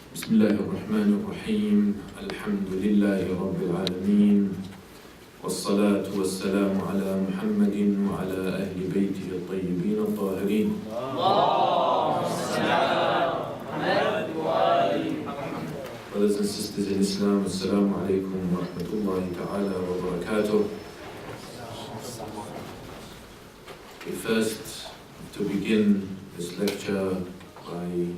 بسم الله الرحمن الرحيم الحمد لله رب العالمين والصلاة والسلام على محمد وعلى أهل بيته الطيبين الطاهرين Brothers and sisters in Islam, Assalamu alaikum wa rahmatullahi ta'ala wa barakatuh. We first to begin this lecture by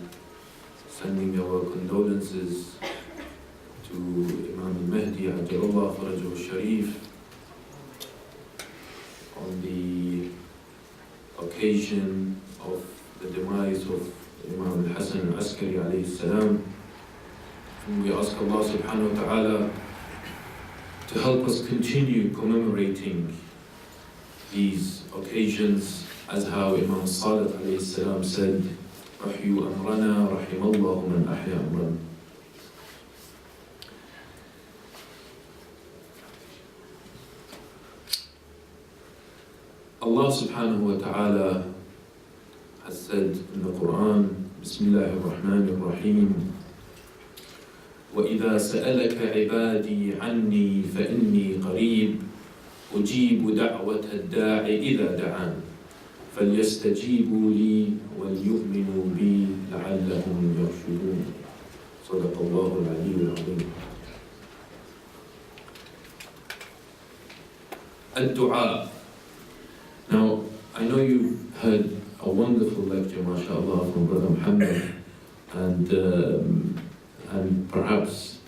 sending our condolences to Imam al-Mahdi Ajalallah Farajahu Sharif on the occasion of the demise of Imam Hassan Al-Askari alayhi salam. And we ask Allah subhanahu wa ta'ala to help us continue commemorating these occasions as how Imam Salih alayhi salam said, Rahyu amrana, rahimallahu man ahya amrana. Allah subhanahu wa ta'ala has said in the Quran, Bismillahir Rahmanir Rahim, وَإِذَا سَأَلَكَ عِبَادِي عَنِّي فَإِنِّي قَرِيبٌ أُجِيبُ دَعْوَةَ الدَّاعِ إِذَا دَعَانِ فَلْيَسْتَجِيبُوا لِي وَلْيُؤْمِنُوا بِي لَعَلَّهُمْ يَرْشُدُونَ صدق الله العلي العظيم. Duaa. Now, I know you've heard a wonderful lecture, mashallah, from Brother Muhammad, and perhaps,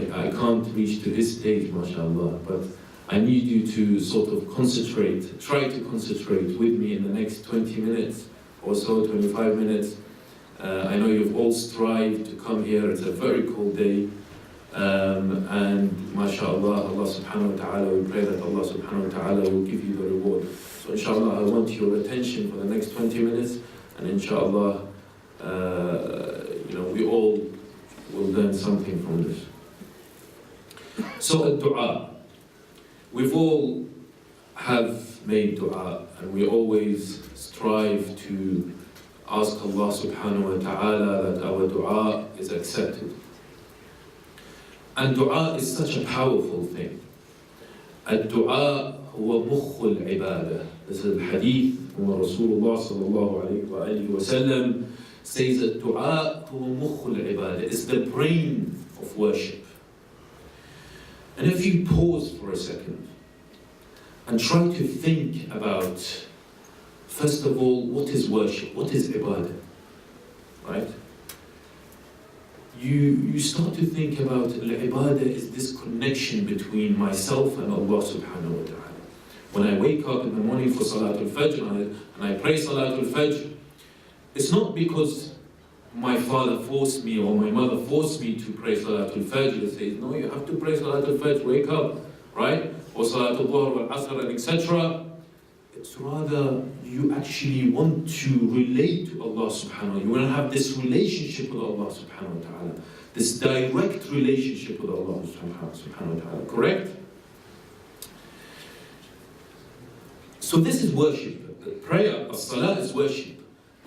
I can't reach to his stage, mashallah, but I need you to sort of try to concentrate with me in the next 20 minutes or so, 25 minutes. I know you've all strived to come here, it's a very cold day, and mashallah, Allah subhanahu wa ta'ala, we pray that Allah subhanahu wa ta'ala will give you the reward. So inshallah, I want your attention for the next 20 minutes, and inshallah, we all will learn something from this. So Duaa. We've all have made dua, and we always strive to ask Allah subhanahu wa ta'ala that our dua is accepted. And dua is such a powerful thing. Ad-du'a huwa mukhul ibadah. This is the hadith from Rasulullah sallallahu alayhi wa sallam says that dua huwa mukhul ibadah. It's the brain of worship. And if you pause for a second and try to think about, first of all, what is worship? What is ibadah? Right? You start to think about ibadah is this connection between myself and Allah subhanahu wa ta'ala. When I wake up in the morning for Salatul Fajr and I pray Salatul Fajr, it's not because my father forced me or my mother forced me to pray Salatul Fajr. They say, no, you have to pray Salatul Fajr, wake up, right? Or Salatul Dhuhr wal Asr and etc. It's rather you actually want to relate to Allah subhanahu wa ta'ala. You want to have this relationship with Allah subhanahu wa ta'ala. This direct relationship with Allah subhanahu wa ta'ala. Correct? So this is worship. Prayer, as-salah is worship.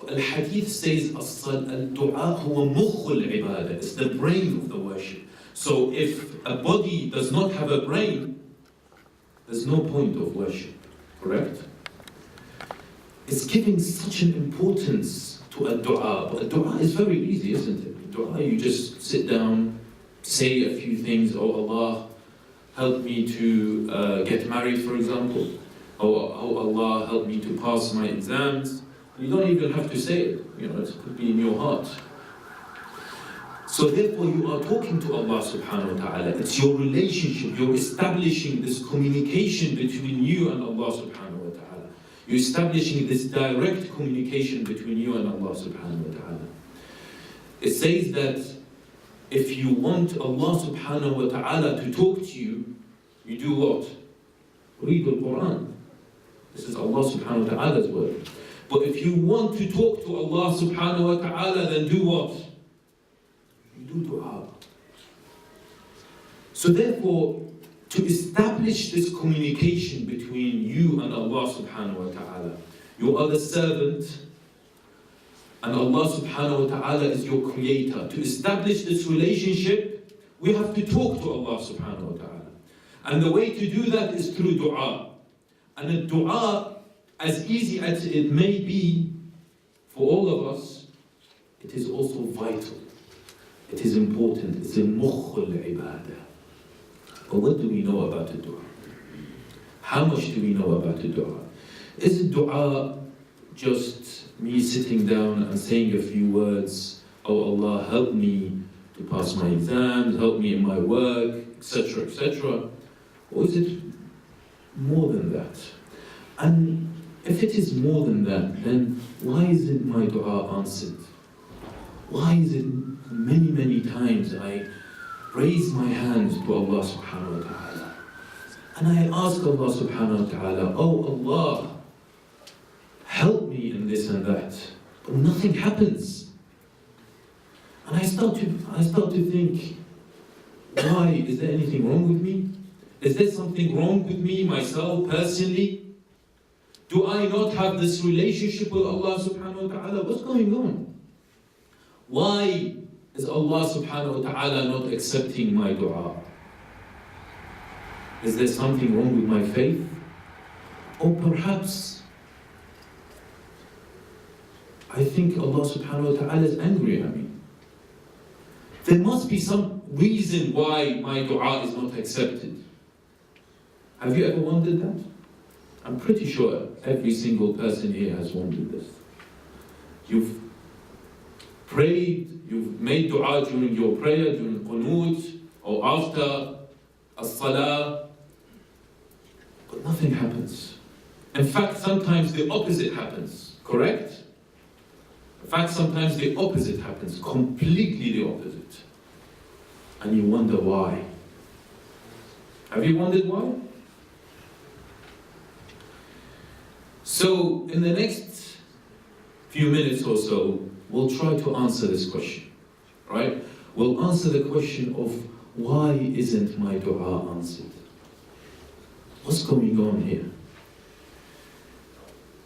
Al-Hadith says al-du'a huwa mukhul ibadah. It's the brain of the worship. So if a body does not have a brain, there's no point of worship. Correct? It's giving such an importance to a du'a. But a du'a is very easy, isn't it? Du'a, you just sit down, say a few things. Oh Allah, help me to get married, for example. Oh Allah, help me to pass my exams. You don't even have to say it, it could be in your heart. So therefore you are talking to Allah subhanahu wa ta'ala. It's your relationship, you're establishing this communication between you and Allah subhanahu wa ta'ala. You're establishing this direct communication between you and Allah subhanahu wa ta'ala. It says that if you want Allah subhanahu wa ta'ala to talk to you, you do what? Read the Quran. This is Allah subhanahu wa ta'ala's word. But if you want to talk to Allah subhanahu wa ta'ala, then do what? You do dua. So therefore, to establish this communication between you and Allah subhanahu wa ta'ala, you are the servant, and Allah subhanahu wa ta'ala is your creator. To establish this relationship, we have to talk to Allah subhanahu wa ta'ala. And the way to do that is through dua. And a dua, as easy as it may be for all of us, it is also vital. It is important. It's a mukhul ibadah. But what do we know about the dua? How much do we know about the dua? Is the dua just me sitting down and saying a few words? Oh Allah, help me to pass my exams, help me in my work, etc., etc. Or is it more than that? And if it is more than that, then why isn't my dua answered? Why is it many, many times I raise my hands to Allah subhanahu wa ta'ala and I ask Allah subhanahu wa ta'ala, oh Allah, help me in this and that, but nothing happens. And I start to think, why? Is there anything wrong with me? Is there something wrong with me, myself, personally? Do I not have this relationship with Allah subhanahu wa ta'ala? What's going on? Why is Allah subhanahu wa ta'ala not accepting my dua? Is there something wrong with my faith? Or perhaps I think Allah subhanahu wa ta'ala is angry at me. There must be some reason why my dua is not accepted. Have you ever wondered that? I'm pretty sure every single person here has wondered this. You've prayed, you've made dua during your prayer, during qunut, or after as-salah, but nothing happens. In fact, sometimes the opposite happens, correct? In fact, sometimes the opposite happens, completely the opposite. And you wonder why. Have you wondered why? So, in the next few minutes or so, we'll try to answer this question, right? We'll answer the question of why isn't my dua answered? What's going on here?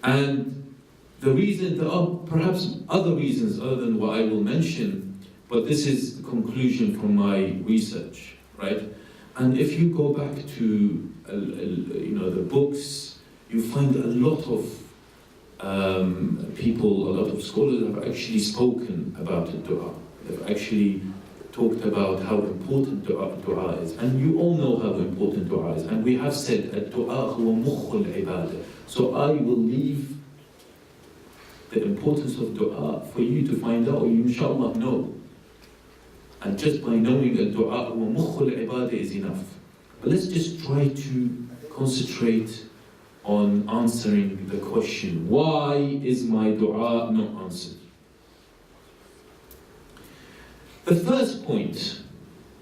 And the reason, there are perhaps other reasons other than what I will mention, but this is the conclusion from my research, right? And if you go back to the books, you find a lot of people, a lot of scholars have actually spoken about the dua. They've actually talked about how important dua is. And you all know how important dua is. And we have said, ad-dua huwa mukhul ibadah. So I will leave the importance of dua for you to find out, or you inshallah know. And just by knowing ad-dua huwa mukhul ibadah is enough. But let's just try to concentrate on answering the question, why is my dua not answered? The first point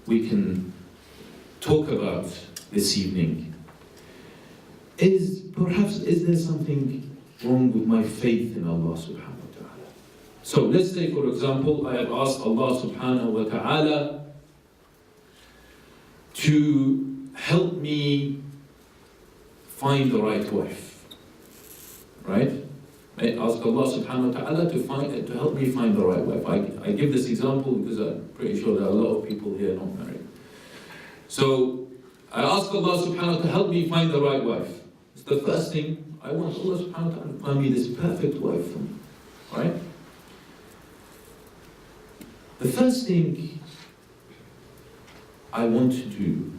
we can talk about this evening is perhaps, is there something wrong with my faith in Allah subhanahu wa ta'ala? So let's say, for example, I have asked Allah subhanahu wa ta'ala to help me find the right wife, right? I ask Allah subhanahu wa ta'ala to help me find the right wife. I give this example because I'm pretty sure there are a lot of people here not married. So I ask Allah subhanahu wa ta'ala to help me find the right wife. It's the first thing I want Allah subhanahu wa ta'ala to find me this perfect wife for me, right? The first thing I want to do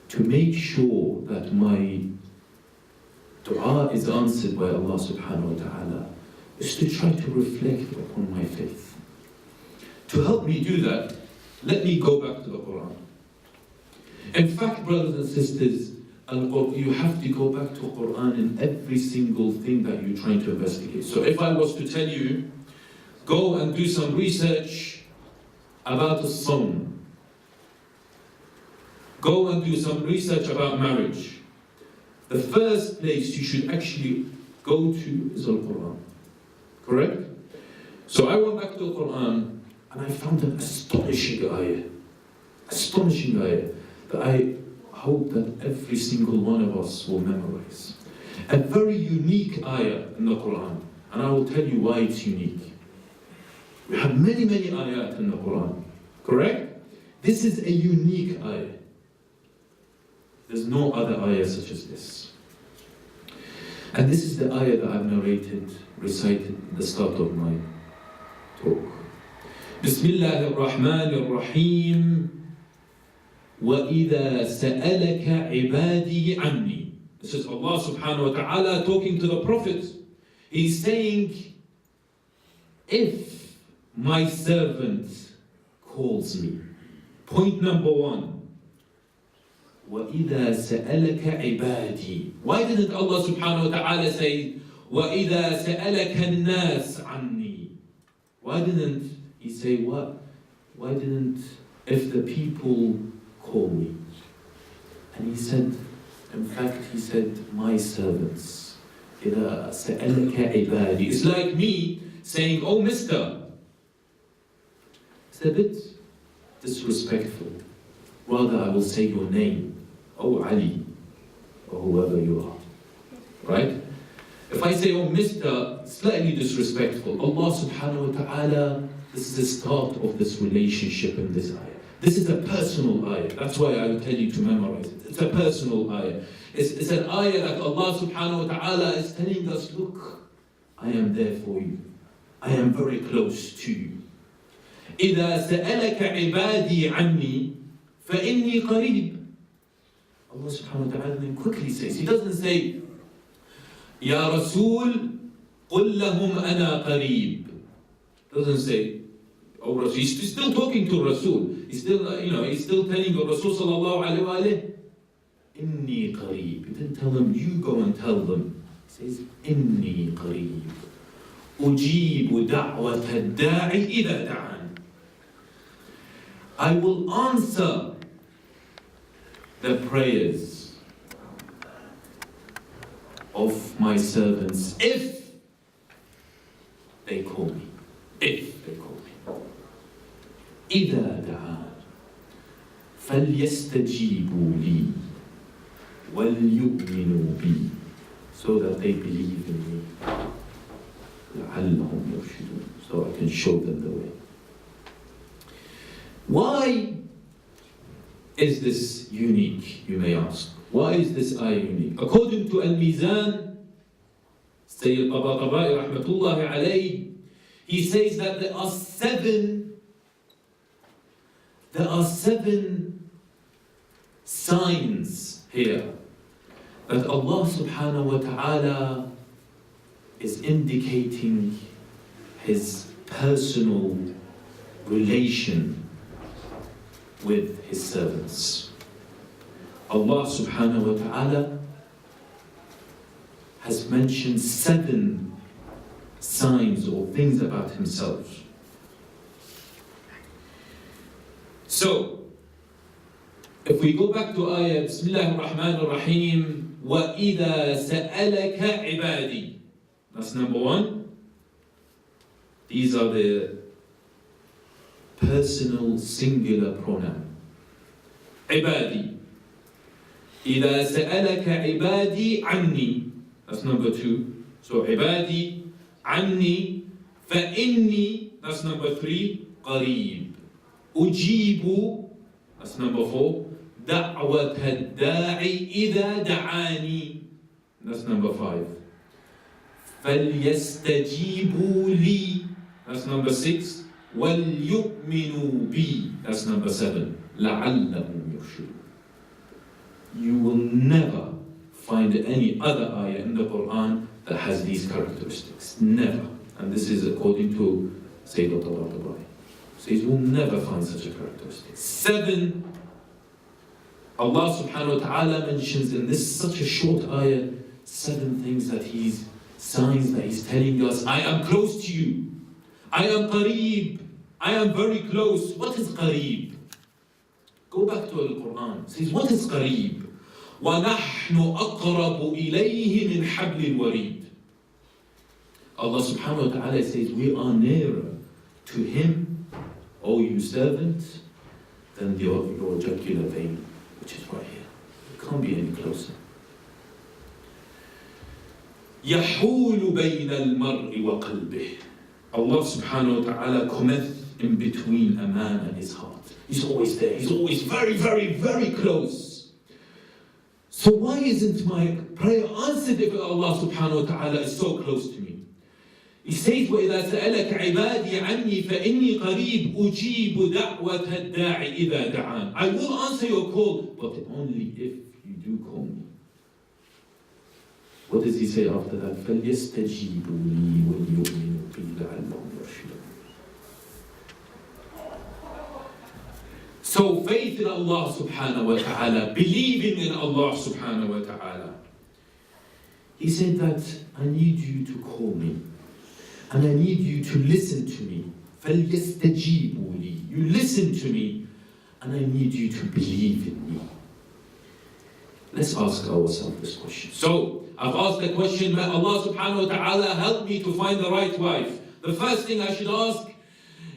to make sure that my dua is answered by Allah subhanahu wa ta'ala is to try to reflect upon my faith. To help me do that, let me go back to the Quran. In fact, brothers and sisters, you have to go back to Quran in every single thing that you're trying to investigate. So if I was to tell you, go and do some research about the Sawm, go and do some research about marriage, the first place you should actually go to is Al-Quran. Correct? So I went back to the Quran and I found an astonishing ayah that I hope that every single one of us will memorize. A very unique ayah in the Quran, and I will tell you why it's unique. We have many ayat in the Quran, correct? This is a unique ayah. There's no other ayah such as this. And this is the ayah that I've recited at the start of my talk. Bismillah ar-Rahman ar-Rahim. وَإِذَا سَأَلَكَ عِبَادِي عَنِّي. This is Allah subhanahu wa ta'ala talking to the Prophet. He's saying, if my servant calls me, point number one, وَإِذَا سَأَلَكَ عِبَادِي. Why didn't Allah subhanahu wa ta'ala say, وَإِذَا سَأَلَكَ النَّاسِ عَنِّي? Why didn't he say what? Why didn't, if the people call me? And he said, in fact, he said, my servants. إِذَا سَأَلَكَ عِبَادِي. It's like me saying, oh mister. It's a bit disrespectful. Rather, I will say your name. Oh Ali, or whoever you are. Right? If I say, oh mister, slightly disrespectful. Allah subhanahu wa ta'ala, this is the start of this relationship in this ayah. This is a personal ayah. That's why I will tell you to memorize it. It's a personal ayah. It's an ayah that Allah subhanahu wa ta'ala is telling us, look, I am there for you. I am very close to you. إِذَا سَأَلَكَ عِبَادِي عَنِّي فَإِنِّي قَرِيبٌ. Allah subhanahu wa ta'ala then quickly says, he doesn't say, Ya Rasul, قُلْ لَهُمْ أَنَا قَرِيبٌ. Doesn't say, oh Rasul. He's still talking to Rasul. He's still, he's still telling the Rasul sallallahu alayhi wa alayhi, Inni qareeb. He didn't tell them, you go and tell them. He says, Inni qareeb. Ujibu da'wat ad-da'i idha da'an. I will answer the prayers of my servants if they call me. If they call me. إِذَا دَعَانِ فَلْيَسْتَجِيبُوا لِي وَلْيُؤْمِنُوا بِي. So that they believe in me. لَعَلَّهُمْ يَرْشُدُونَ. So I can show them the way. Why is this unique, you may ask? Why is this ayah unique? According to Al-Mizan, Sayyid Tabatabai rahmatullahi alayhi, he says that there are seven signs here that Allah subhanahu wa ta'ala is indicating His personal relation with His servants. Allah subhanahu wa ta'ala has mentioned 7 signs or things about Himself. So, if we go back to ayah, Bismillah ar-Rahman ar-Rahim, وَإِذَا سَأَلَكَ عِبَادِي. That's number 1. These are the personal singular pronoun. عِبَادِي. إِذَا سَأَلَكَ عِبَادِي عَنِّي. That's number 2. So, عِبَادِي, عَنِّي, فَإِنِّي. That's number 3. قَرِيب. أُجِيبُ. That's number 4. دَعْوَةَ الدَّاعِ إِذَا دَعَانِي. That's number 5. فَلْيَسْتَجِيبُوا لِي. That's number 6. وَلْيُؤْمِنُوا بِي. That's number 7. لَعَلَّهُمْ يَرْشُدُونَ. You will never find any other ayah in the Quran that has these characteristics. Never. And this is according to Sayyid al-Tabatabai. Says we'll never find such a characteristic. 7. Allah subhanahu wa ta'ala mentions in this such a short ayah 7 things that signs that He's telling us, I am close to you. I am qareeb. I am very close. What is qareeb? Go back to Al-Quran. It says, what is qareeb? وَنَحْنُ أَقْرَبُ إِلَيْهِ مِنْ حَبْلِ الْوَرِيدِ. Allah subhanahu wa ta'ala says, we are nearer to Him, O you servant, than your jugular vein, which is right here. It can't be any closer. يَحُولُ بَيْنَ الْمَرْءِ وَقَلْبِهِ. Allah subhanahu wa ta'ala cometh in between a man and his heart. He's always there. He's always very, very, very close. So why isn't my prayer answered if Allah subhanahu wa ta'ala is so close to me? He says, وَإِذَا سَأَلَكَ عِبَادِي عَنِّي فَإِنِّي قَرِيبٌ أُجِيبُ دَعْوَةَ الدَّاعِ إِذَا دَعَانِ. I will answer your call, but only if you do call me. What does he say after that? فَلْيَسْتَجِيبُوا لِي وَلْيُؤْمِنُوا بِي لَعَلَّهُمْ يَرْشُدُونَ. So faith in Allah subhanahu wa ta'ala, believing in Allah subhanahu wa ta'ala. He said that I need you to call me. And I need you to listen to me. فَلْيَسْتَجِيبُوا لِي. You listen to me, and I need you to believe in me. Let's ask ourselves this question. So, I've asked the question, may Allah subhanahu wa ta'ala help me to find the right wife. The first thing I should ask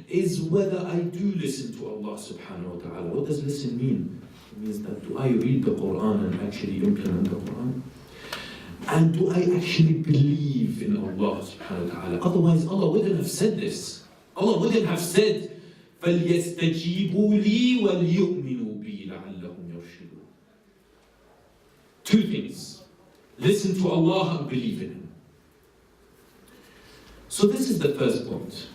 is whether I do listen to Allah subhanahu wa ta'ala. What does listen mean? It means that do I read the Quran and actually implement the Quran? And do I actually believe in Allah subhanahu wa ta'ala? Otherwise, Allah wouldn't have said this. Allah wouldn't have said, فَلْيَسْتَجِيبُوا لِي وَلْيُؤْمِنُوا بِي لَعَلَّهُمْ يَرْشُدُونَ. Two things. Listen to Allah and believe in Him. So this is the first point.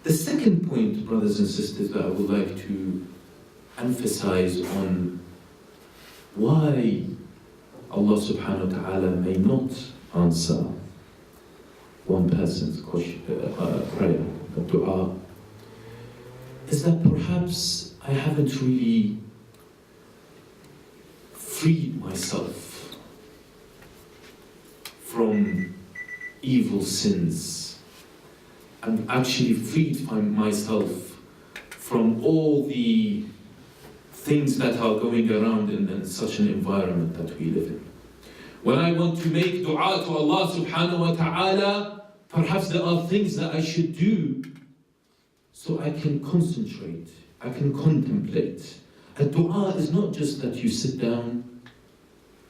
The second point, brothers and sisters, that I would like to emphasize on why Allah subhanahu wa ta'ala may not answer one person's question, prayer, or dua, is that perhaps I haven't really freed myself from evil sins and actually freed myself from all the things that are going around in such an environment that we live in. When I want to make dua to Allah subhanahu wa ta'ala, perhaps there are things that I should do so I can concentrate, I can contemplate. A dua is not just that you sit down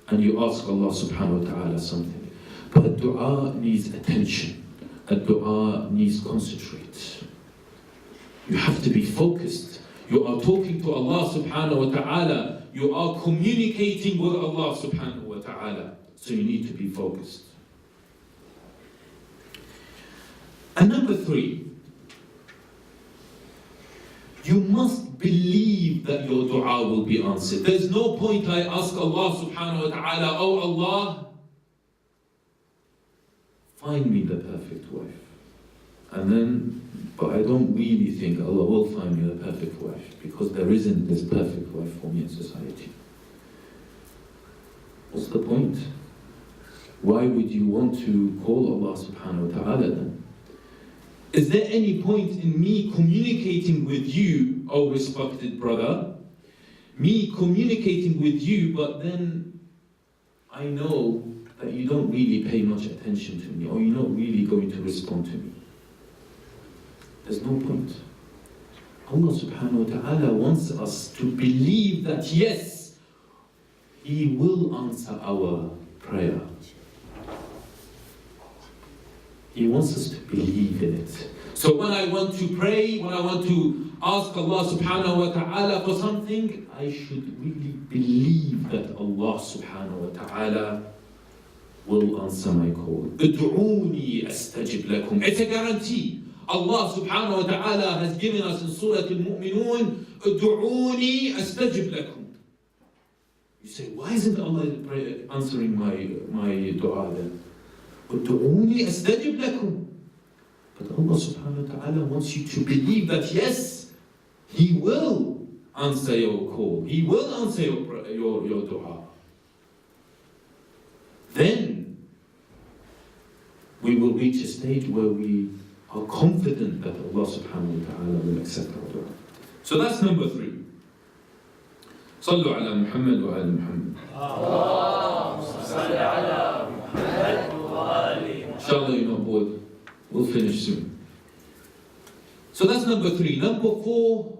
and you ask Allah subhanahu wa ta'ala something, but a dua needs attention, a dua needs concentrate. You have to be focused. You are talking to Allah subhanahu wa ta'ala. You are communicating with Allah subhanahu wa ta'ala. So you need to be focused. And number three, you must believe that your dua will be answered. There's no point I ask Allah subhanahu wa ta'ala, oh Allah, find me the perfect wife. And then, but I don't really think Allah will find me the perfect wife, because there isn't this perfect wife for me in society. What's the point? Why would you want to call Allah subhanahu wa ta'ala then? Is there any point in me communicating with you, oh respected brother, me communicating with you, but then I know that you don't really pay much attention to me, or you're not really going to respond to me? There's no point. Allah subhanahu wa ta'ala wants us to believe that yes, He will answer our prayer. He wants us to believe in it. So when I want to pray, when I want to ask Allah subhanahu wa ta'ala for something, I should really believe that Allah subhanahu wa ta'ala will answer my call. Ud'uni astajib lakum. It's a guarantee. Allah subhanahu wa ta'ala has given us in Surah Al-Mu'minun, Ud'uni astajib lakum. You say, why isn't Allah answering my dua then? Ud'uni astajib lakum. But Allah subhanahu wa ta'ala wants you to believe that yes, He will answer your call. He will answer your dua. Then we will reach a stage where we are confident that Allah subhanahu wa ta'ala will accept our dua. So that's number 3. صلوا على محمد وآل محمد. Inshallah you're not bored. We'll finish soon. So that's number 3. Number 4.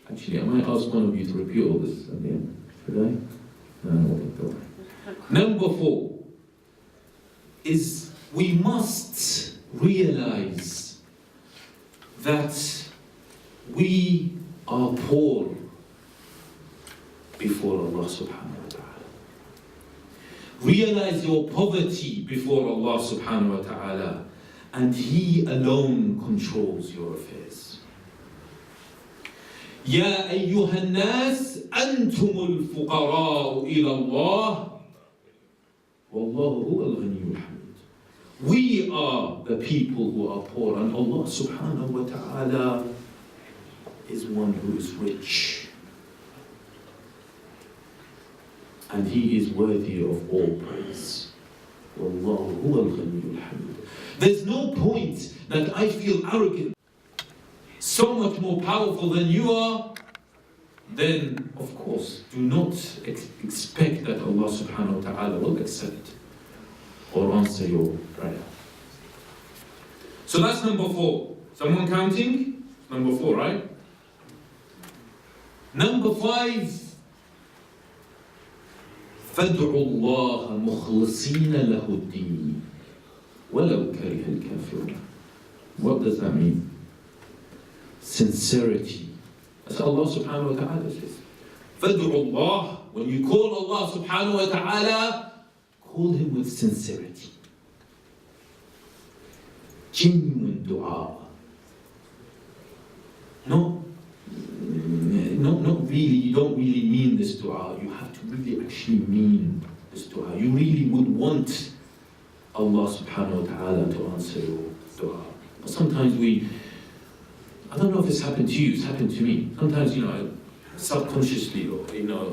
Actually, I might ask one of you to repeat all this at the end. Should I? No. Number 4 is we must realize that we are poor before Allah subhanahu wa ta'ala. Realize your poverty before Allah subhanahu wa ta'ala, and He alone controls your affairs. يا أيها الناس أنتم الفقراء إلى الله والله هو الغني الحميد. We are the people who are poor, and Allah subhanahu wa ta'ala is one who is rich. And He is worthy of all praise. Wallahu huwa al-ghaniyyul hamid. There's no point that I feel arrogant, so much more powerful than you are, then of course do not expect that Allah subhanahu wa ta'ala will accept or answer your prayer. So that's number 4. Someone counting? Number 4, right? Number 5. فادعوا الله مخلصين له الدين ولو كره الكافرون. What does that mean? Sincerity. That's what Allah subhanahu wa ta'ala says. فادعوا الله. When you call Allah subhanahu wa ta'ala, call Him with sincerity. Genuine dua. Not really, you don't really mean this dua. You have to really actually mean this dua. You really would want Allah subhanahu wa ta'ala to answer your dua. But sometimes I don't know if it's happened to you, it's happened to me. Sometimes, subconsciously or,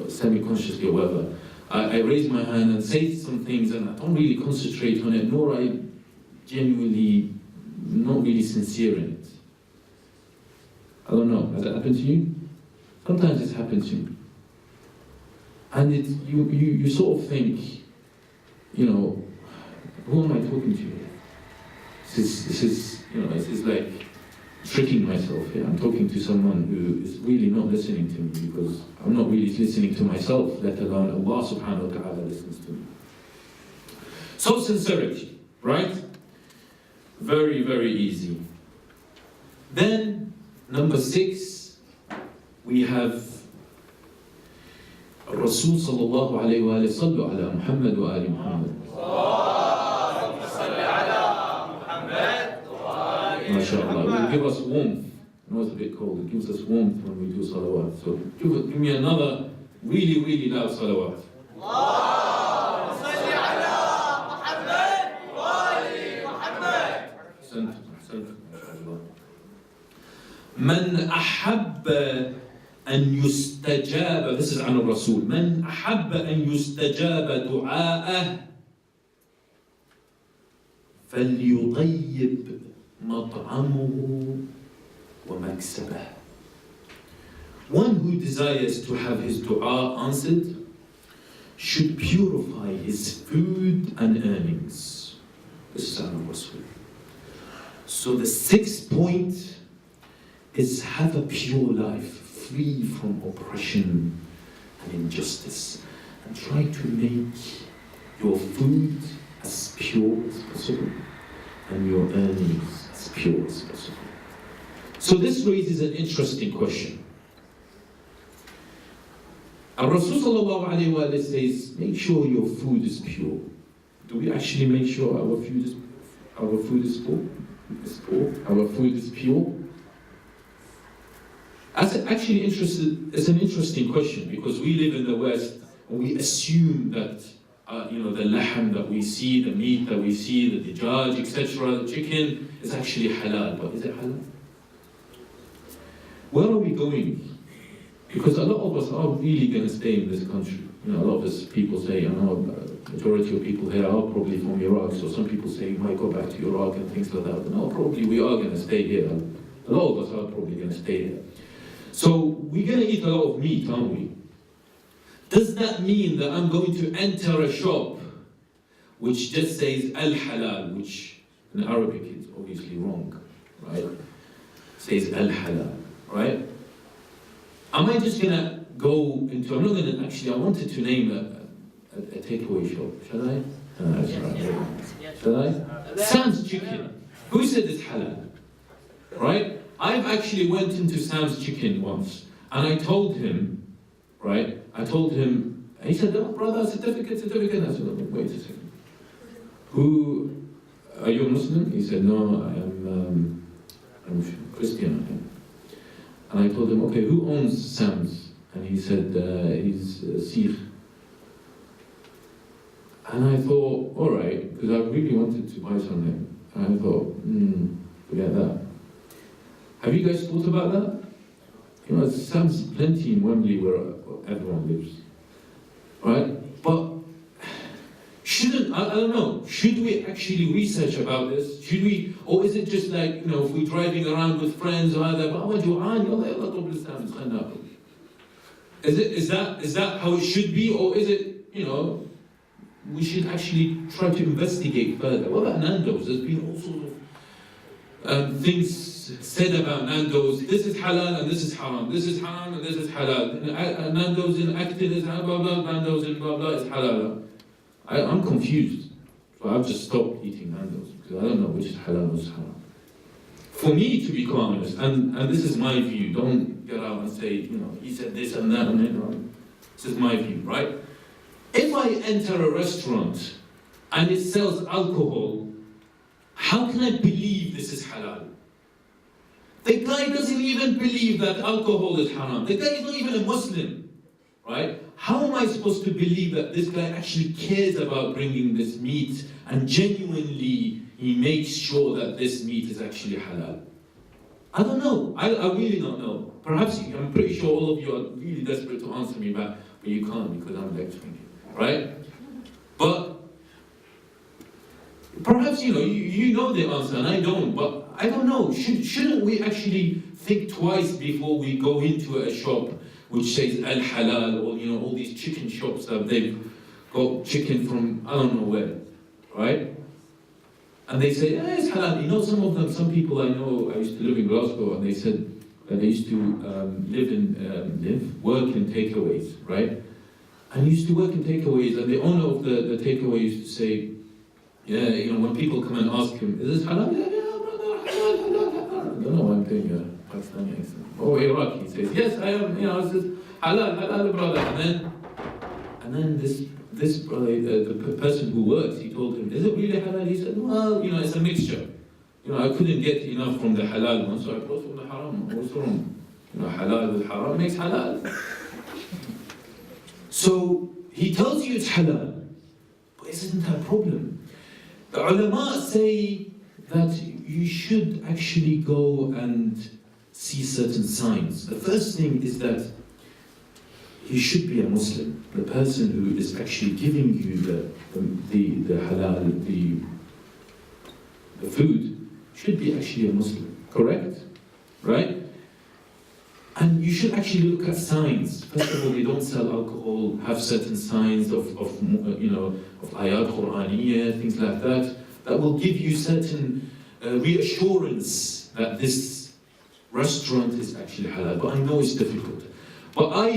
semi-consciously or whatever, I raise my hand and say some things and I don't really concentrate on it, nor I genuinely, not really sincere in it. I don't know, has that happened to you? Sometimes it's happened to me. And you sort of think, who am I talking to? This is like tricking myself here. I'm talking to someone who is really not listening to me, because I'm not really listening to myself, let alone Allah subhanahu wa ta'ala listens to me. So sincerity, right? Very, very easy. Then, number 6, we have Rasul sallallahu alayhi wa sallu ala Muhammad wa ali Muhammad. MashaAllah, it will give us warmth. I know it's a bit cold, it gives us warmth when we do salawat. So give me another really, really loud salawat. من أحب أن يستجاب, this is عن الرسول, من أحب أن يستجاب دعاءه فليطيب مطعمه ومكسبه. One who desires to have his dua answered should purify his food and earnings. This is عن الرسول. So the 6th point is have a pure life, free from oppression and injustice, and try to make your food as pure as possible and your earnings as pure as possible. So this raises an interesting question. Al-Rasul sallallahu alayhi wa sallam says, make sure your food is pure. Do we actually make sure our food is pure? Our food is pure? It's an interesting question, because we live in the West and we assume that the lahm that we see, the meat that we see, the dajjaj, etc., the chicken is actually halal. But is it halal? Where are we going? Because a lot of us are really going to stay in this country. A lot of us people say, majority of people here are probably from Iraq, so some people say you might go back to Iraq and things like that. But no, probably we are going to stay here. A lot of us are probably going to stay here. So we're going to eat a lot of meat, aren't we? Does that mean that I'm going to enter a shop which just says Al-Halal, which in Arabic is obviously wrong, right? It says Al-Halal, right? Am I just going to go into, I'm not going to actually, I wanted to name a takeaway shop. Shall I? Shall I? Sam's Chicken. Good. Who said it's halal? Right? I've actually went into Sam's Chicken once, and I told him, right? He said, "Oh, brother, certificate." I said, "Oh, wait a second. Who, are you a Muslim?" He said, "No, I'm Christian." And I told him, "Okay, who owns Sam's?" And he said, "He's Sikh." And I thought, all right, because I really wanted to buy something. And I thought, forget that. Have you guys thought about that? You know, Sam's plenty in Wembley where everyone lives, right? But I don't know, should we actually research about this? Should we, or is it just like, you know, if we're driving around with friends or other, is that how it should be, or is it, you know, we should actually try to investigate further? What about Nando's? There's been all sorts of things said about Nando's. This is halal and this is haram. This is haram and this is halal. Nando's in Acton is blah blah. Nando's in blah blah is halal. I'm confused. So I've just stopped eating Nando's because I don't know which is halal and which is haram. For me, to be quite honest, and this is my view. Don't get out and say, you know, he said this and that and then. This is my view, right? If I enter a restaurant and it sells alcohol, how can I believe this is halal? The guy doesn't even believe that alcohol is haram. The guy is not even a Muslim, right? How am I supposed to believe that this guy actually cares about bringing this meat and genuinely he makes sure that this meat is actually halal? I don't know. I really don't know. Perhaps I'm pretty sure all of you are really desperate to answer me back, but you can't because I'm lecturing you. Right? But perhaps you know the answer and I don't, but I don't know. Shouldn't we actually think twice before we go into a shop which says Al-Halal, or all these chicken shops that they've got chicken from I don't know where, right? And they say, it's halal. Some people I know, I used to live in Glasgow, and they said that they used to work in takeaways, right? And he used to work in takeaways, and the owner of the takeaway used to say, when people come and ask him, is this halal? Yeah, brother, halal. I don't know why I'm doing a Pakistani accent. Oh, Iraqi. He says, yes, I am, it's just halal, brother. And then this brother, the person who works, he told him, is it really halal? He said, well, it's a mixture. I couldn't get enough from the halal one, so I brought from the haram. What's wrong? Halal with haram makes halal. So he tells you it's halal, but isn't that a problem? The ulama say that you should actually go and see certain signs. The first thing is that he should be a Muslim. The person who is actually giving you the halal, the food, should be actually a Muslim. Correct? Right? And you should actually look at signs. First of all, they don't sell alcohol, have certain signs of ayat Qur'aniyya, things like that, that will give you certain reassurance that this restaurant is actually halal. But I know it's difficult. But I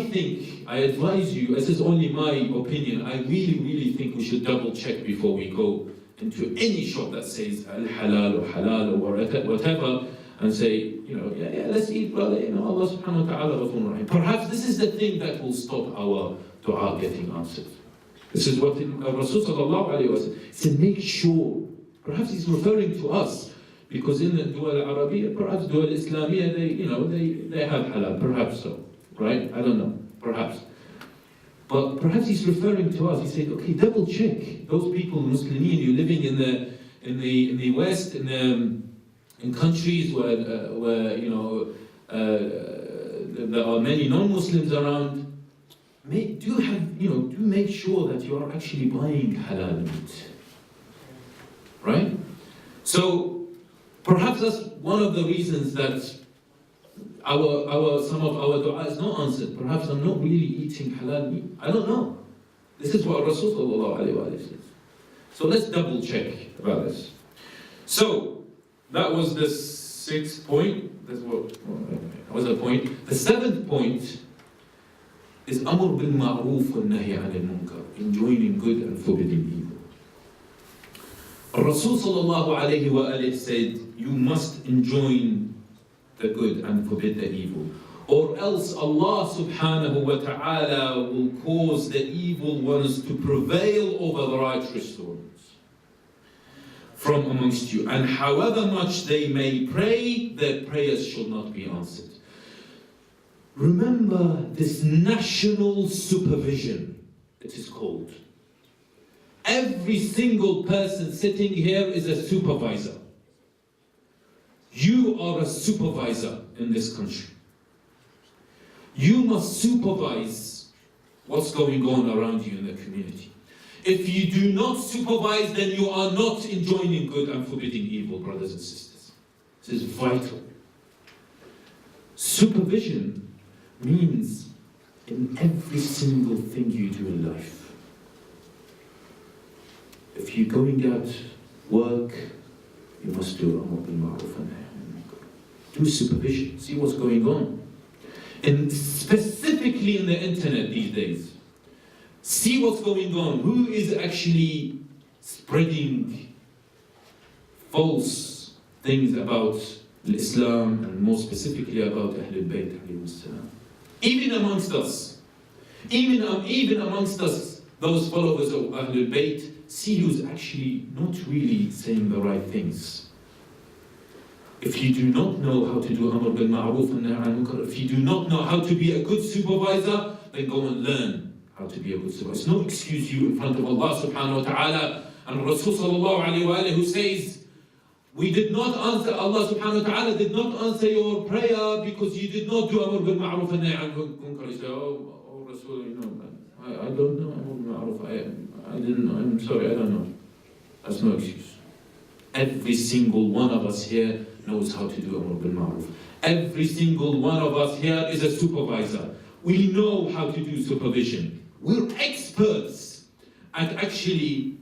advise you, this is only my opinion, I really, really think we should double check before we go into any shop that says al-halal or halal or whatever, and say, let's eat, brother, Allah subhanahu wa ta'ala ghafurur rahim. Perhaps this is the thing that will stop our dua getting answered. This is what Rasul sallallahu alayhi wa sallam said, make sure. Perhaps he's referring to us, because in the Duaa al-Arabiya, perhaps Duaa al-Islamiyya, they have halal, perhaps so, right? I don't know, perhaps. But perhaps he's referring to us. He said, okay, double check. Those people, Muslimin, you're living in the West, in countries where there are many non-Muslims around, do make sure that you are actually buying halal meat, right? So perhaps that's one of the reasons that some of our dua is not answered. Perhaps I'm not really eating halal meat. I don't know. This is what Rasul sallallahu alayhi wa says. So let's double check about this. So that was the 6th point. That was a point. The 7th point is amr bil ma'roof wa nahy 'anil munkar, enjoining good and forbidding evil. Rasul sallallahu alayhi wa alayhi said, you must enjoin the good and forbid the evil, or else Allah subhanahu wa ta'ala will cause the evil ones to prevail over the righteous ones from amongst you, and however much they may pray, their prayers shall not be answered. Remember this national supervision, it is called. Every single person sitting here is a supervisor. You are a supervisor in this country. You must supervise what's going on around you in the community. If you do not supervise, then you are not enjoining good and forbidding evil, brothers and sisters. This is vital. Supervision means in every single thing you do in life. If you're going out work, you must do Amr bil Ma'ruf and Nahy anil Munkar. Do supervision, see what's going on. And specifically in the internet these days, see what's going on. Who is actually spreading false things about Islam, and more specifically about Ahlul Bayt alayhim salam. Even amongst us, even amongst us, those followers of Ahlul Bayt, see who's actually not really saying the right things. If you do not know how to do Amr bil Ma'ruf and Nahy anil Munkar, if you do not know how to be a good supervisor, then go and learn how to be a good supervisor. It's no excuse you in front of Allah subhanahu wa ta'ala. And Rasul sallallahu alayhi wa alayhi who says, we did not answer, Allah subhanahu wa ta'ala did not answer your prayer because you did not do Amr bil Ma'ruf and Nahy anil Munkar. You say, oh Rasul, you know, I don't know Amr bil Ma'ruf. I didn't know, I'm sorry, I don't know. That's no excuse. Every single one of us here knows how to do Amr bil Ma'ruf. Every single one of us here is a supervisor. We know how to do supervision. We're experts at actually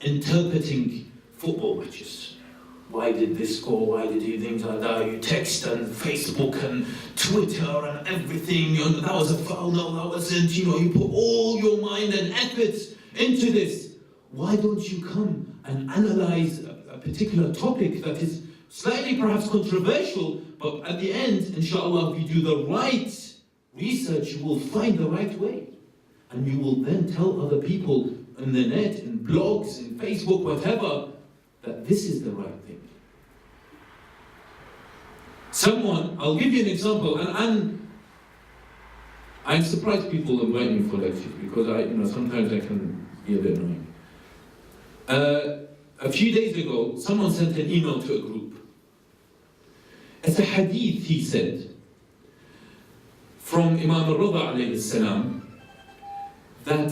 interpreting football matches. Why did this score? Why did you things like that? You text and Facebook and Twitter and everything. You know, that was a foul, no, that wasn't. You know, you put all your mind and effort into this. Why don't you come and analyze a particular topic that is slightly perhaps controversial, but at the end, inshallah, if you do the right research, you will find the right way. And you will then tell other people on the net, in blogs, in Facebook, whatever, that this is the right thing. I'll give you an example, and I'm surprised people invite me for lectures, because sometimes I can be a bit annoying. A few days ago, someone sent an email to a group. It's a hadith, he said, from Imam Al-Rida alayhi salam, that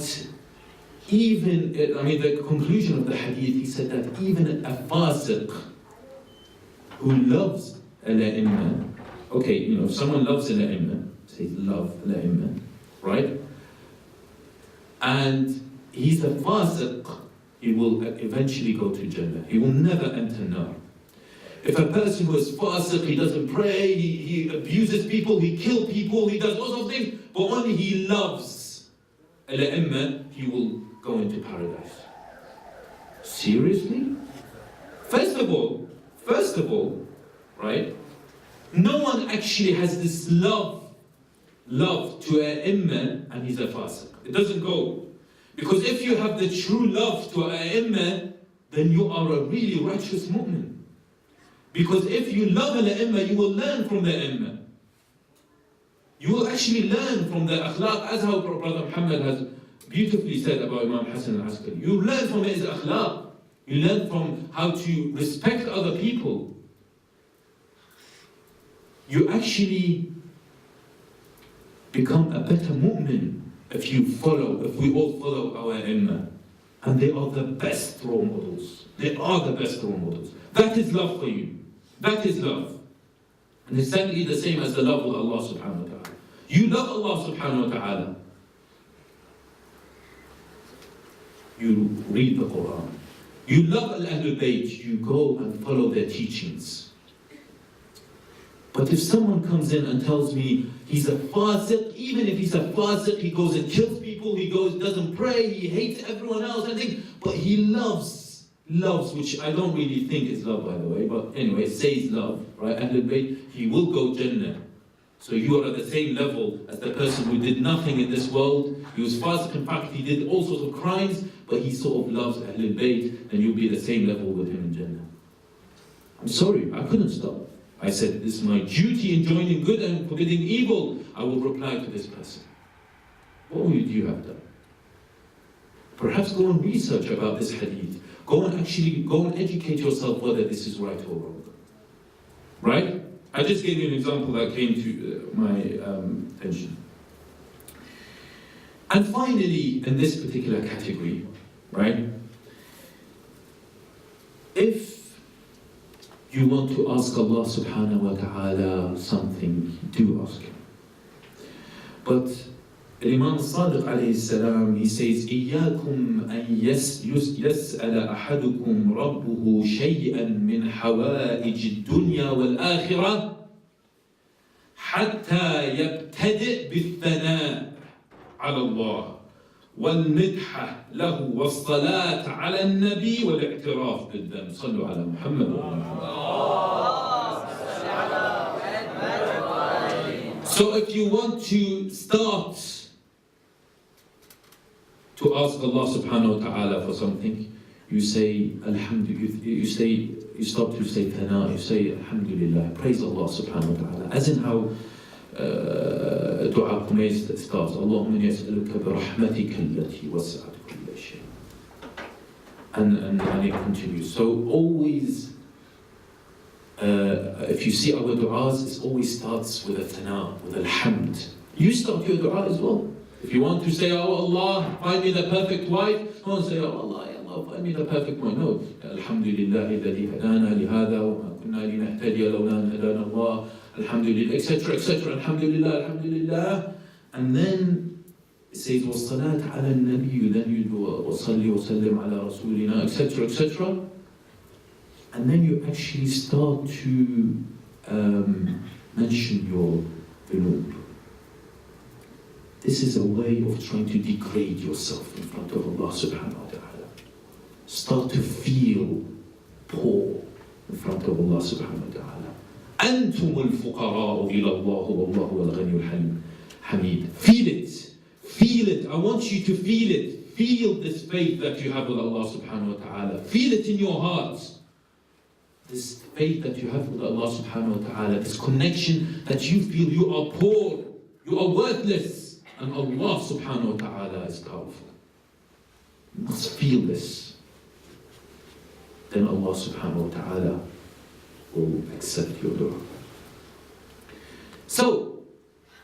the conclusion of the hadith, he said that even a fasiq who loves al-a'imma, if someone loves al-a'imma, say love al-a'imma, right? And he's a fasiq, he will eventually go to Jannah. He will never enter Nar. If a person who is fasiq, he doesn't pray, he abuses people, he kills people, he does all sorts of things, but only he loves al-a'imma, he will go into paradise. Seriously? First of all, right? No one actually has this love to ai-imma and he's a fasiq. It doesn't go. Because if you have the true love to ai-imma, then you are a really righteous mu'min. Because if you love al-ai-imma, you will learn from the ai-imma. You will actually learn from the akhlaq, as how Brother Muhammad has beautifully said about Imam Hassan Al-Askari. You learn from his akhlaq. You learn from how to respect other people. You actually become a better mu'min if we all follow our ai-imma. And they are the best role models. They are the best role models. That is love for you. That is love. And it's exactly the same as the love of Allah subhanahu wa ta'ala. You love Allah subhanahu wa ta'ala. You read the Quran. You love Al-Ahlul Bayt. You go and follow their teachings. But if someone comes in and tells me he's a fasiq, even if he's a fasiq, he goes and kills people, he doesn't pray, he hates everyone else, but he loves loves, which I don't really think is love, by the way, but anyway, it says love, right? Ahlul Bayt, he will go Jannah. So you are at the same level as the person who did nothing in this world. He was fasiq, in fact, he did all sorts of crimes, but he sort of loves Ahlul Bayt, and you'll be at the same level with him in Jannah. I'm sorry, I couldn't stop. I said, this is my duty in joining good and forbidding evil. I will reply to this person. What would you have done? Perhaps go and research about this hadith. Go and educate yourself whether this is right or wrong. Right? I just gave you an example that came to my attention. And finally, in this particular category, right? If you want to ask Allah subhanahu wa ta'ala something, do ask Him. But Imam Sadiq alayhi salam, he says, إِيَّاكُمْ أَن يَسْأَلَ أَحَدُكُمْ رَبُّهُ شَيْئًا مِنْ حَوَائِجِ الدُّنْيَا وَالْآخِرَةِ حَتَّى يَبْتَدِئْ بِالثَّنَاءِ على الله والمدحة له والصلاة على النبي والاعتراف بالذنب. صلوا على محمد. So if you want to start to ask Allah subhanahu wa ta'ala for something, you say Alhamdulillah, you stop to say Thana, you say Alhamdulillah, praise Allah subhanahu wa ta'ala. As in how Duaa starts, Allahumma inni as'aluka bi rahmatika allati wasi'at kulla shay. And it continues. So always, if you see our du'as, it always starts with a Thana, with alhamd. You start your du'a as well. If you want to say, oh Allah, find me the perfect wife, don't say, oh Allah, ya Allah, find me the perfect wife. No. Alhamdulillah, alladhi hadana lihada, wa ma kunna linahtadiya lawla an hadana Allah, alhamdulillah, etc., etc., alhamdulillah, alhamdulillah. And then it says, wassalat ala nabi, then you do, wasalli wa sallim ala rasulina, etc., etc. And then you actually start to mention your dhunub. This is a way of trying to degrade yourself in front of Allah subhanahu wa ta'ala. Start to feel poor in front of Allah subhanahu wa ta'ala. أنتم الفقراء إلى الله والله هو الغني الحميد. Feel it. Feel it. I want you to feel it. Feel this faith that you have with Allah subhanahu wa ta'ala. Feel it in your heart. This faith that you have with Allah subhanahu wa ta'ala. This connection that you feel you are poor. You are worthless. And Allah subhanahu wa ta'ala is powerful. You must feel this. Then Allah subhanahu wa ta'ala will accept your dua. So,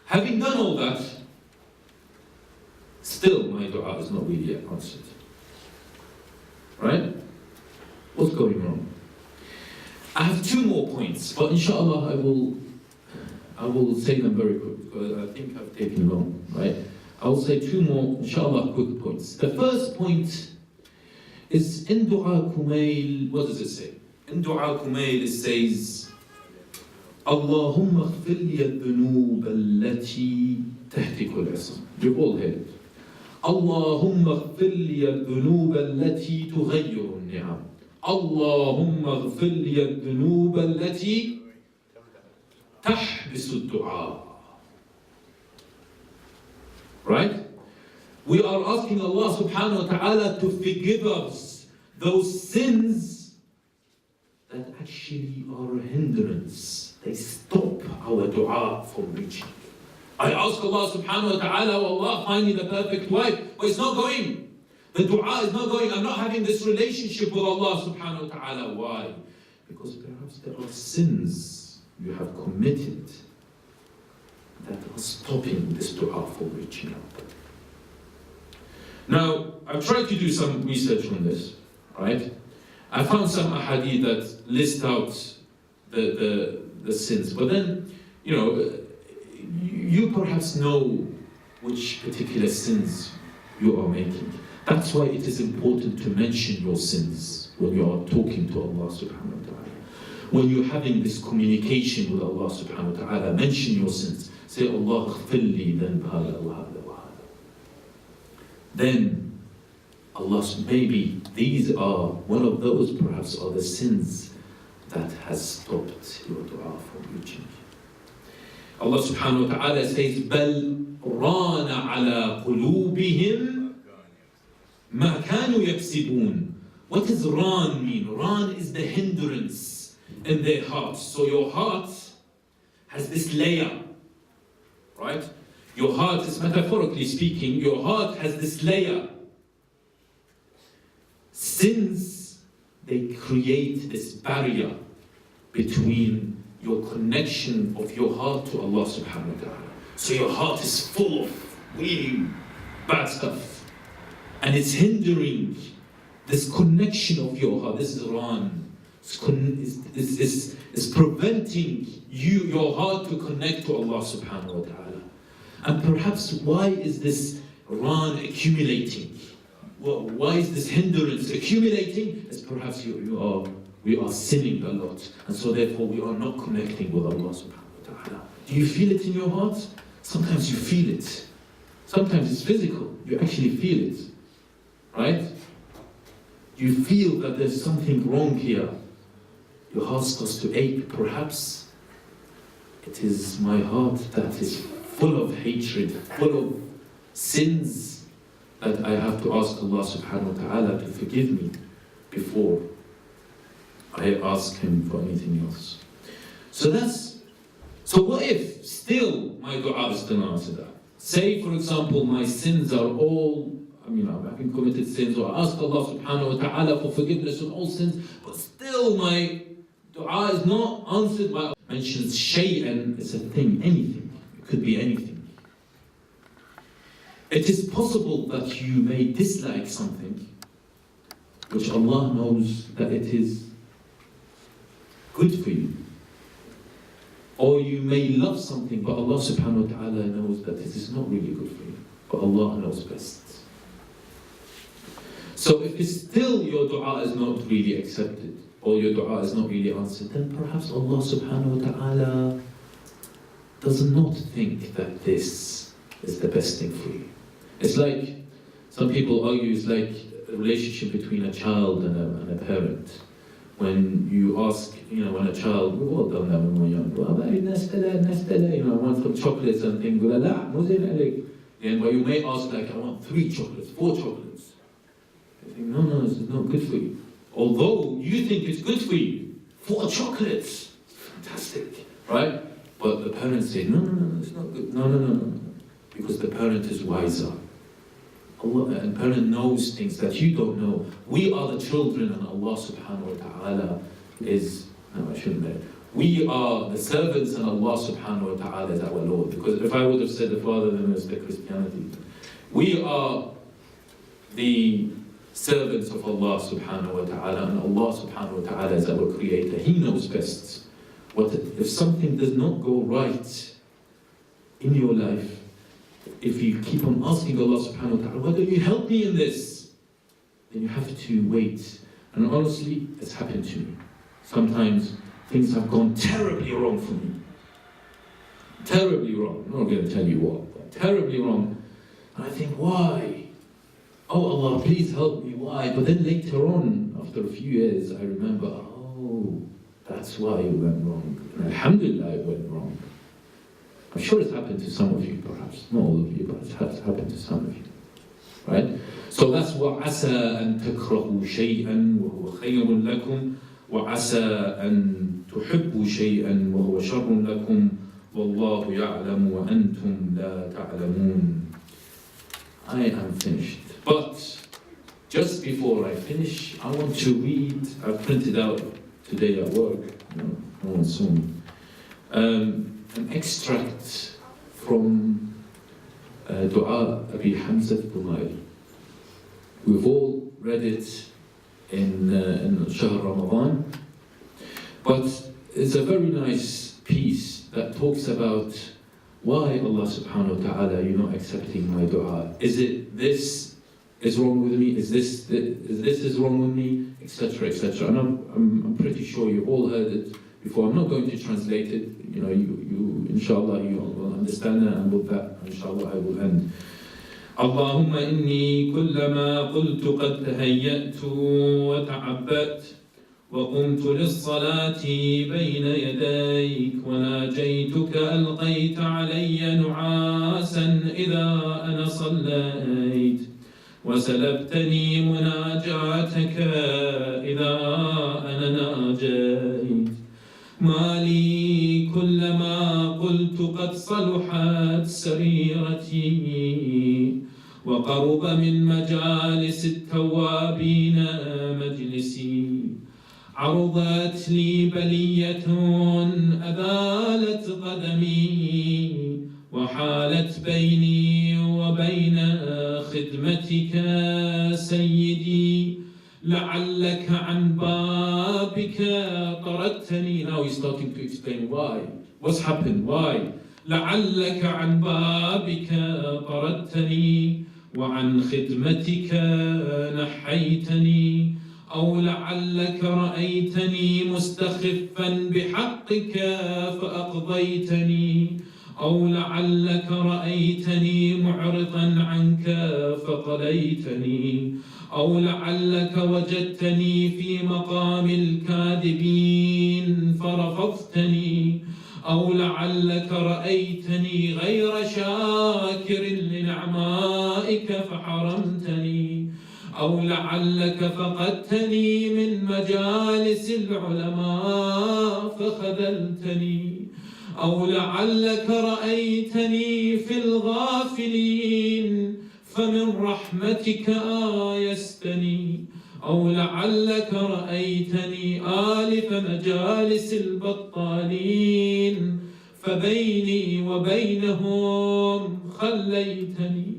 having done all that, still my dua is not really answered. Right? What's going wrong? I have two more points, but inshallah I will say them very quick because I think I've taken long, right? I will say two more, inshallah, quick points. The first point is in Du'a Kumail. What does it say? In Du'a Kumail it says, Allahumma ighfir li ad-dhunub allati tahtiku al-ism. You've all heard it. Allahumma ighfir li ad-dhunub allati tughayyiru an-ni'am. Allahumma ighfir li ad-dhunub allati تحبس الدعاء. Right? We are asking Allah subhanahu wa ta'ala to forgive us those sins that actually are a hindrance. They stop our dua from reaching. I ask Allah subhanahu wa ta'ala, oh Allah, find me the perfect wife, but it's not going. The dua is not going. I'm not having this relationship with Allah subhanahu wa ta'ala. Why? Because perhaps there are sins you have committed that are stopping this dua from reaching out. Now, I've tried to do some research on this, right? I found some ahadith that list out the sins, but then, you perhaps know which particular sins you are making. That's why it is important to mention your sins when you are talking to Allah subhanahu wa ta'ala. When you're having this communication with Allah subhanahu wa ta'ala, mention your sins. Say, Allah ighfir li dhanb hada wa hada wa hada. Then, Allah, maybe these are one of those, perhaps, are the sins that has stopped your dua from reaching. Allah subhanahu wa ta'ala says, بَلْ رَانَ عَلَى قُلُوبِهِمْ مَا كَانُوا يَكْسِبُونَ. What does ran mean? Ran is the hindrance in their heart. So your heart has this layer, right? Your heart is, metaphorically speaking, your heart has this layer. Sins, they create this barrier between your connection of your heart to Allah subhanahu wa ta'ala. So your heart is full of really bad stuff. And it's hindering this connection of your heart. This is ran. It's preventing your heart to connect to Allah subhanahu wa ta'ala. And perhaps why is this ran accumulating? Well, why is this hindrance accumulating? It's perhaps we are sinning a lot, and so therefore we are not connecting with Allah subhanahu wa ta'ala. Do you feel it in your heart? Sometimes you feel it. Sometimes it's physical. You actually feel it. Right? You feel that there's something wrong here. Your heart starts to ache. Perhaps it is my heart that is full of hatred, full of sins, that I have to ask Allah subhanahu wa ta'ala to forgive me before I ask Him for anything else. So what if still my dua is still not answered? Say, for example, my sins are all, I haven't committed sins, or I ask Allah subhanahu wa ta'ala for forgiveness of all sins, but still my dua is not answered. By mentions shay'an, it's a thing, anything. It could be anything. It is possible that you may dislike something which Allah knows that it is good for you. Or you may love something, but Allah subhanahu wa ta'ala knows that this is not really good for you. But Allah knows best. So if it's still your dua is not really accepted, or your dua is not really answered, then perhaps Allah subhanahu wa ta'ala does not think that this is the best thing for you. It's like, some people argue, it's like a relationship between a child and a parent. When you ask, when a child, we've all done that when we're young, I want some chocolates and things, and where you may ask, like, I want 3 chocolates, 4 chocolates. You think, no, this is not good for you. Although you think it's good for you, 4 chocolates, fantastic, right? But the parents say, no, it's not good. No. Because the parent is wiser. Allah, and parent knows things that you don't know. We are the children, and Allah subhanahu wa ta'ala is, no, I shouldn't say. We are the servants, and Allah subhanahu wa ta'ala is our Lord. Because if I would have said the Father, then it's the Christianity. We are the servants of Allah subhanahu wa ta'ala, and Allah subhanahu wa ta'ala is our creator. He knows best. What if something does not go right in your life? If you keep on asking Allah subhanahu wa ta'ala, why don't you help me in this? Then you have to wait. And honestly, it's happened to me. Sometimes things have gone terribly wrong for me. Terribly wrong. I'm not going to tell you what, but terribly wrong. And I think, why? Oh Allah, please help me, why? But then later on, after a few years, I remember, oh, that's why it went wrong. And alhamdulillah, it went wrong. I'm sure it's happened to some of you, perhaps. Not all of you, but it has happened to some of you. Right? So that's وَعَسَىٰ أَن تَكْرَهُوا شَيْئًا وَهُوَ خَيْرٌ لَكُمْ وَعَسَىٰ أَن تُحِبُّوا شَيْئًا وَهُوَ شَرٌ لَكُمْ وَاللَّهُ يَعْلَمُ وَأَنْتُمْ لَا تَعْلَمُونَ. I am finished. But just before I finish, I want to read, I printed out today at work, no one saw me, an extract from Duaa Abi Hamza al-Dumairi. We've all read it in Shahr Ramadan, but it's a very nice piece that talks about why Allah subhanahu wa ta'ala, you're not accepting my dua. Is it this is wrong with me? Is this is wrong with me? Etc. etc. And I'm pretty sure you've all heard it before. I'm not going to translate it. You inshallah, you will understand that, and with that, inshallah, I will end. اللهم إني كلما قلت قد تهيأت وتعبأت وقمت للصلاة بين يديك وناجيتك ألقيت علي نعاسا إذا أنا صليت وسلبتني مناجاتك إذا أنا ناجيت. ما لي كلما قلت قد صلحت سريرتي وقرب من مجالس التوابين مجلسي عرضت لي بلية أذالت قدمي وحالت بيني وبين خدمتك سيدي لعلك عن بابك طردتني. Now he's starting to explain why. What's happened? Why? لعلك عن بابك طردتني وعن خدمتك نحيتني أو لعلك رأيتني مستخفا بحقك فأقضيتني أو لعلك رأيتني معرضا عنك فقضيتني أو لعلك وجدتني في مقام الكاذبين فرفضتني أو لعلك رأيتني غير شاكر لنعمائك فحرمتني أو لعلك فقدتني من مجالس العلماء فخذلتني أو لعلك رأيتني في الغافلين فمن رحمتك آيستني أو لعلك رأيتني آلف مجالس البطالين فبيني وبينهم خليتني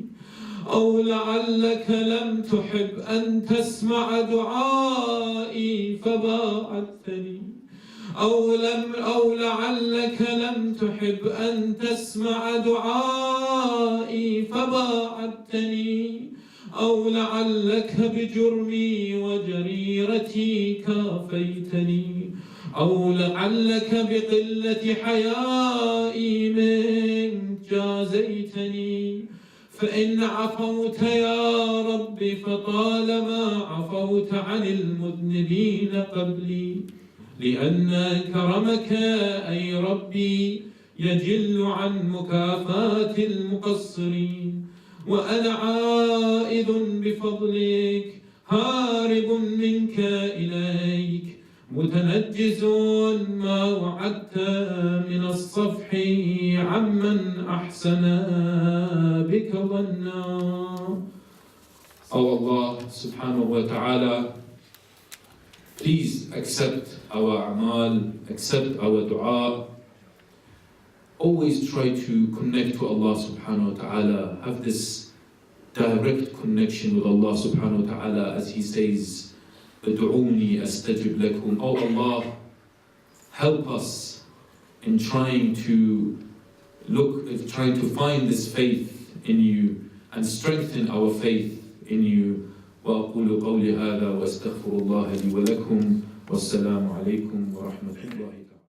أو لعلك لم تحب أن تسمع دعائي فباعدتني أو لعلك لم تحب أن تسمع دعائي فباعدتني أو لعلك بجرمي وجريرتي كافيتني أو لعلك بقلة حيائي منك جازيتني. فإن عفوت يا رب فطالما عفوت عن المذنبين قبلي لأن كرمك أي ربي يجل عن مكافاة المقصرين وأنا عائد بفضلك هارب منك إليك متنجز ما وعدت من الصفح عمن أحسن بك ظنا. Oh Allah subhanahu wa ta'ala, please accept our amal, accept our dua. Always try to connect to Allah subhanahu wa ta'ala, have this direct connection with Allah subhanahu wa ta'ala as He says, "Ud'uni astajib lakum." Oh Allah, help us in trying to find this faith in You and strengthen our faith in You. وأقول قولي هذا وأستغفر الله لي ولكم والسلام عليكم ورحمة الله.